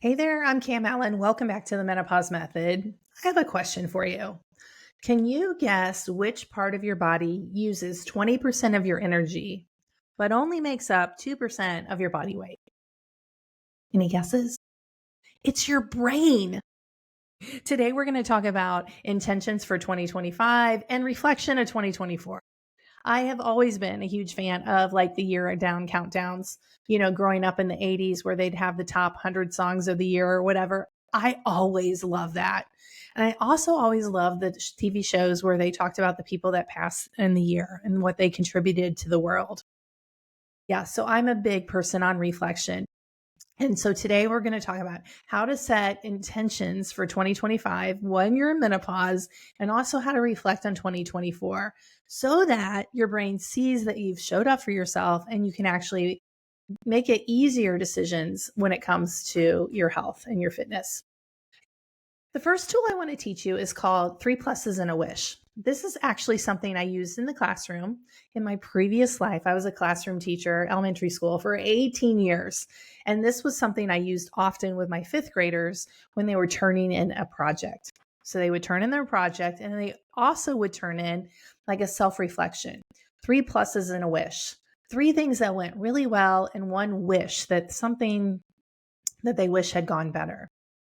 Hey there, I'm Cam Allen. Welcome back to the Menopause Method. I have a question for you. Can you guess which part of your body uses 20% of your energy, but only makes up 2% of your body weight? Any guesses? It's your brain. Today, we're going to talk about intentions for 2025 and reflection of 2024. I have always been a huge fan of like the year down countdowns, growing up in the 80s where they'd have the top 100 songs of the year or whatever. I always love that. And I also always love the TV shows where they talked about the people that passed in the year and what they contributed to the world. Yeah, so I'm a big person on reflection. And so today we're going to talk about how to set intentions for 2025 when you're in menopause, and also how to reflect on 2024 so that your brain sees that you've showed up for yourself and you can actually make it easier decisions when it comes to your health and your fitness. The first tool I want to teach you is called 3 Pluses and a Wish. This is actually something I used in the classroom. In my previous life, I was a classroom teacher, elementary school, for 18 years. And this was something I used often with my 5th graders when they were turning in a project. So they would turn in their project, and they also would turn in like a self-reflection, 3 pluses and a wish, 3 things that went really well, and 1 wish, that something that they wish had gone better.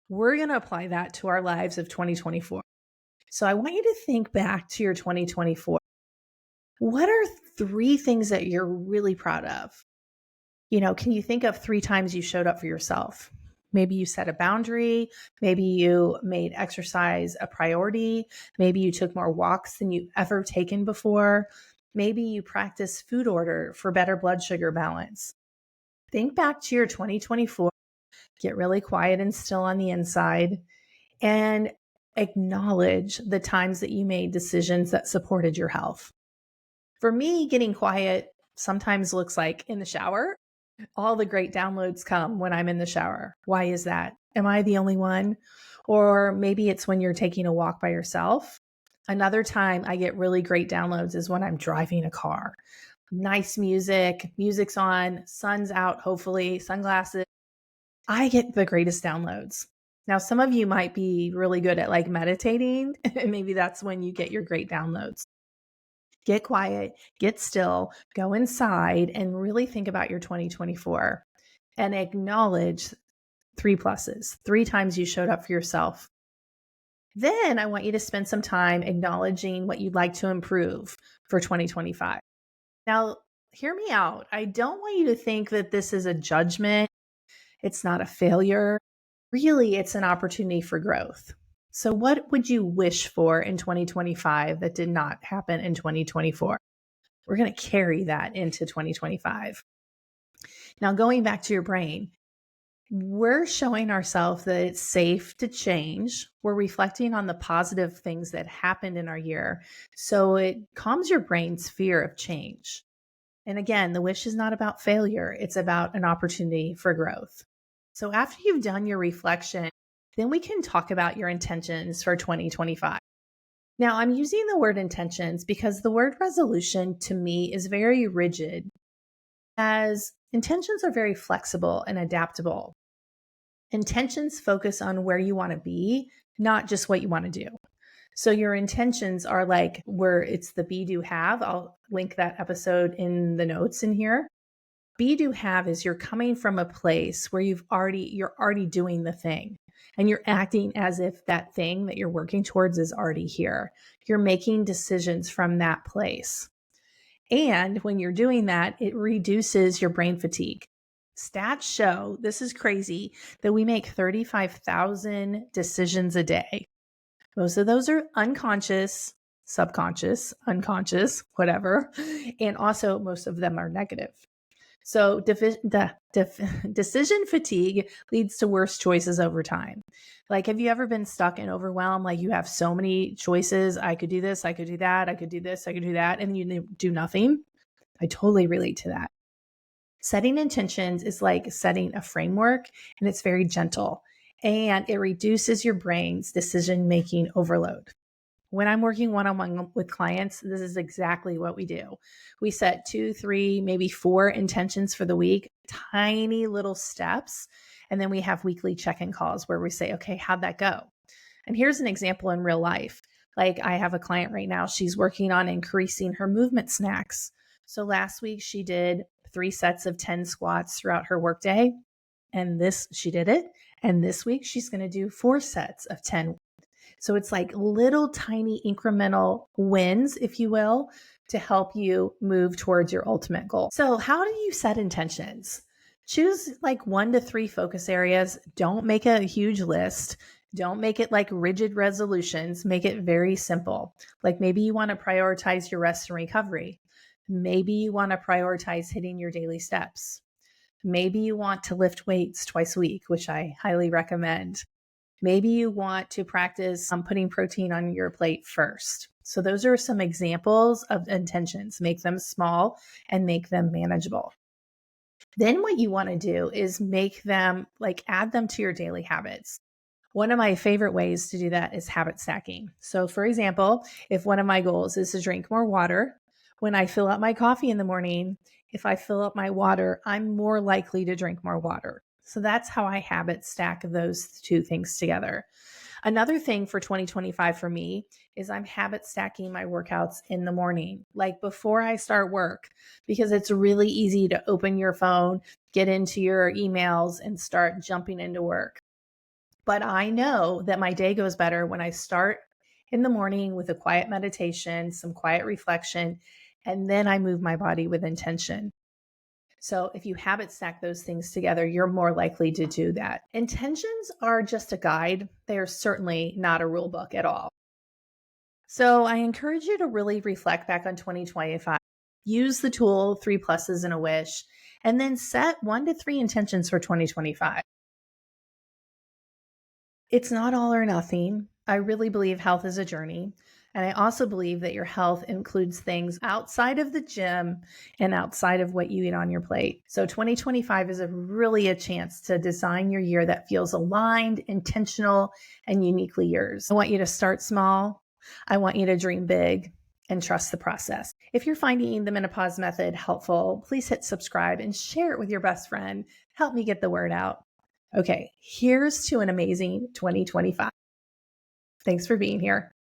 We're going to apply that to our lives of 2024. So I want you to think back to your 2024. What are 3 things that you're really proud of? Can you think of 3 times you showed up for yourself? Maybe you set a boundary. Maybe you made exercise a priority. Maybe you took more walks than you've ever taken before. Maybe you practiced food order for better blood sugar balance. Think back to your 2024. Get really quiet and still on the inside and acknowledge the times that you made decisions that supported your health. For me, getting quiet sometimes looks like in the shower. All the great downloads come when I'm in the shower. Why is that? Am I the only one? Or maybe it's when you're taking a walk by yourself. Another time I get really great downloads is when I'm driving a car. Nice music, music's on, sun's out, hopefully, sunglasses. I get the greatest downloads. Now, some of you might be really good at like meditating, and maybe that's when you get your great downloads. Get quiet, get still, go inside, and really think about your 2024 and acknowledge 3 pluses, 3 times you showed up for yourself. Then I want you to spend some time acknowledging what you'd like to improve for 2025. Now, hear me out. I don't want you to think that this is a judgment. It's not a failure. Really, it's an opportunity for growth. So what would you wish for in 2025 that did not happen in 2024? We're going to carry that into 2025. Now, going back to your brain, we're showing ourselves that it's safe to change. We're reflecting on the positive things that happened in our year. So it calms your brain's fear of change. And again, the wish is not about failure. It's about an opportunity for growth. So after you've done your reflection, then we can talk about your intentions for 2025. Now, I'm using the word intentions because the word resolution to me is very rigid, as intentions are very flexible and adaptable. Intentions focus on where you want to be, not just what you want to do. So your intentions are like where it's the be, do, have. I'll link that episode in the notes in here. Be, do, have is you're coming from a place where you're already doing the thing, and you're acting as if that thing that you're working towards is already here. You're making decisions from that place. And when you're doing that, it reduces your brain fatigue. Stats show, this is crazy, that we make 35,000 decisions a day. Most of those are unconscious, subconscious, unconscious, whatever. And also most of them are negative. So decision fatigue leads to worse choices over time. Like, have you ever been stuck in overwhelm? Like, you have so many choices. I could do this, I could do that, I could do this, I could do that, and you do nothing. I totally relate to that. Setting intentions is like setting a framework, and it's very gentle, and it reduces your brain's decision-making overload. When I'm working one-on-one with clients, this is exactly what we do. We set 2, 3, maybe 4 intentions for the week, tiny little steps. And then we have weekly check-in calls where we say, okay, how'd that go? And here's an example in real life. Like I have a client right now, she's working on increasing her movement snacks. So last week she did 3 sets of 10 squats throughout her workday. And she did it. And this week she's going to do 4 sets of 10. So it's like little tiny incremental wins, if you will, to help you move towards your ultimate goal. So how do you set intentions? Choose like 1 to 3 focus areas. Don't make a huge list. Don't make it like rigid resolutions. Make it very simple. Like maybe you want to prioritize your rest and recovery. Maybe you want to prioritize hitting your daily steps. Maybe you want to lift weights twice a week, which I highly recommend. Maybe you want to practice putting protein on your plate first. So those are some examples of intentions. Make them small and make them manageable. Then what you want to do is make them add them to your daily habits. One of my favorite ways to do that is habit stacking. So for example, if one of my goals is to drink more water, when I fill up my coffee in the morning, if I fill up my water, I'm more likely to drink more water. So that's how I habit stack those 2 things together. Another thing for 2025 for me is I'm habit stacking my workouts in the morning, like before I start work, because it's really easy to open your phone, get into your emails, and start jumping into work. But I know that my day goes better when I start in the morning with a quiet meditation, some quiet reflection, and then I move my body with intention. So if you habit stack those things together, you're more likely to do that. Intentions are just a guide. They are certainly not a rule book at all. So I encourage you to really reflect back on 2025. Use the tool 3 pluses and a wish, and then set 1 to 3 intentions for 2025. It's not all or nothing. I really believe health is a journey. And I also believe that your health includes things outside of the gym and outside of what you eat on your plate. So 2025 is really a chance to design your year that feels aligned, intentional, and uniquely yours. I want you to start small. I want you to dream big and trust the process. If you're finding the Menopause Method helpful, please hit subscribe and share it with your best friend. Help me get the word out. Okay, here's to an amazing 2025. Thanks for being here.